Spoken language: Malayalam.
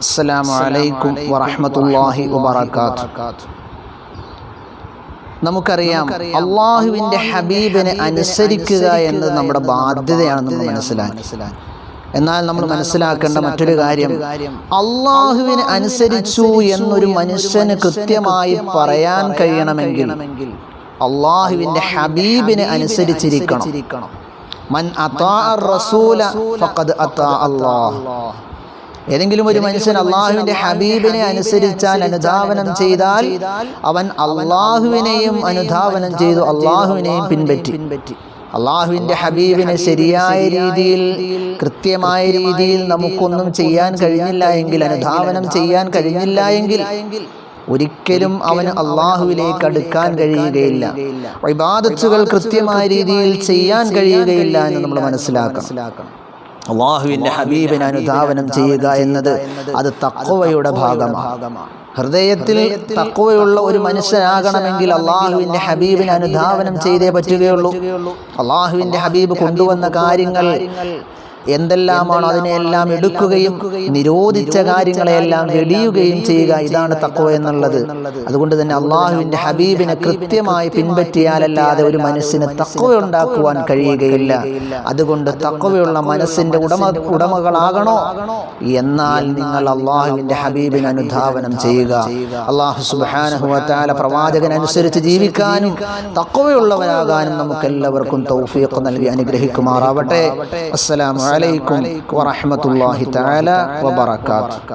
അസ്സലാമു അലൈക്കും വറഹ്മത്തുള്ളാഹി വബറകാതുഹു. നമുക്കറിയാം, അള്ളാഹുവിൻ്റെ ഹബീബിനെ അനുസരിക്കുക എന്നത് നമ്മുടെ ബാധ്യതയാണെന്ന് നമ്മൾ മനസ്സിലാക്കി. എന്നാൽ നമ്മൾ മനസ്സിലാക്കേണ്ട മറ്റൊരു കാര്യം, അള്ളാഹുവിനെ അനുസരിച്ചു എന്നൊരു മനുഷ്യന് കൃത്യമായി പറയാൻ കഴിയണമെങ്കിൽ അള്ളാഹുവിൻ്റെ ഹബീബിനെ അനുസരിച്ചിരിക്കണം. മൻ അതാഅ റസൂല ഫഖദ് അതാഅ അല്ലാഹ്. ഏതെങ്കിലും ഒരു മനുഷ്യൻ അള്ളാഹുവിൻ്റെ ഹബീബിനെ അനുസരിച്ചാൽ, അനുധാവനം ചെയ്താൽ, അവൻ അള്ളാഹുവിനെയും അനുധാവനം ചെയ്തു, അള്ളാഹുവിനെയും പിൻപറ്റി. അള്ളാഹുവിൻ്റെ ഹബീബിനെ ശരിയായ രീതിയിൽ, കൃത്യമായ രീതിയിൽ നമുക്കൊന്നും ചെയ്യാൻ കഴിഞ്ഞില്ല എങ്കിൽ, അനുധാവനം ചെയ്യാൻ കഴിഞ്ഞില്ല എങ്കിൽ ഒരിക്കലും അവന് അള്ളാഹുവിലേക്ക് അടുക്കാൻ കഴിയുകയില്ല. ഇബാദത്തുകൾ കൃത്യമായ രീതിയിൽ ചെയ്യാൻ കഴിയുകയില്ല എന്ന് നമ്മൾ മനസ്സിലാക്കണം. അള്ളാഹുവിൻ്റെ ഹബീബിനെ അനുധാവനം ചെയ്യുക എന്നത് അത് തഖ്വയുടെ ഭാഗമാണ്. ഹൃദയത്തിൽ തഖ്വയുള്ള ഒരു മനുഷ്യനാകണമെങ്കിൽ അള്ളാഹുവിൻ്റെ ഹബീബിനെ അനുധാവനം ചെയ്തേ പറ്റുകയുള്ളൂ. അള്ളാഹുവിൻ്റെ ഹബീബ് കൊണ്ടുവന്ന കാര്യങ്ങൾ എന്തെല്ലാമാണോ അതിനെല്ലാം എടുക്കുകയും നിരോധിച്ച കാര്യങ്ങളെല്ലാം വെടിയുകയും ചെയ്യുക, ഇതാണ് തഖ്വ എന്നുള്ളത്. അതുകൊണ്ട് തന്നെ അള്ളാഹുവിൻ്റെ ഹബീബിനെ കൃത്യമായി പിൻപറ്റിയാലല്ലാതെ ഒരു മനസ്സിന് തഖ്വ ഉണ്ടാക്കുവാൻ കഴിയുകയില്ല. അതുകൊണ്ട് തഖ്വയുള്ള മനസ്സിൻ്റെ ഉടമകളാകണോ എന്നാൽ നിങ്ങൾ അള്ളാഹുവിൻ്റെ ഹബീബിനെ അനുധാവനം ചെയ്യുക. അള്ളാഹു സുബ്ഹാനഹു വ തആല പ്രവാചകനനുസരിച്ച് ജീവിക്കാനും തഖ്വയുള്ളവരാകാനും നമുക്കെല്ലാവർക്കും തൗഫീഖ് നൽകി അനുഗ്രഹിക്കുമാറാവട്ടെ. അസ്സലാമു അലൈക്കും വറഹ്മത്തുള്ളാഹി തആല വബറകാതുഹു.